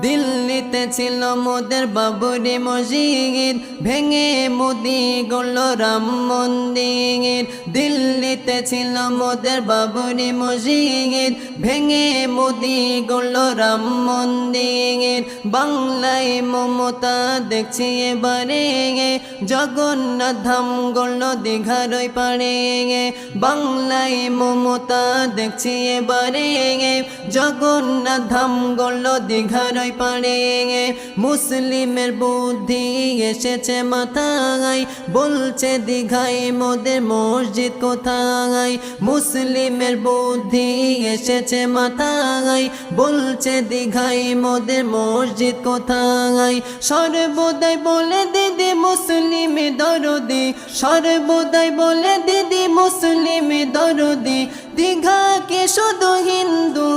দিল্লিতে ছিল মোদের বাবরি মসজিদ, ভেঙে মোদি গড়ল রাম মন্দির। দিল্লিতে ছিল মোদের বাবরি মসজিদ, ভেঙে মোদি গড়ল রাম মন্দির। বাংলায় মমতা দেখছি এবারে, জগন্নাথ ধাম গড়ল দীঘার ওই পাড়ে। বাংলায় মমতা দেখছি এবারে, জগন্নাথ ধাম গড়ল দীঘার ওই পাড়ে। মুসলিমের বুদ্ধি এসেছে মাথায়, বলছে দীঘায় মোদের মসজিদ কোথায়। মুসলিমের বুদ্ধি এসেছে মাথায়, বলছে দীঘায় মোদের মসজিদ কোথায়। সর্বদাই বলে দিদি মুসলিম দরদি, সর্বদাই বলে দিদি মুসলিম দরদি, দীঘাকে শুধু হিন্দু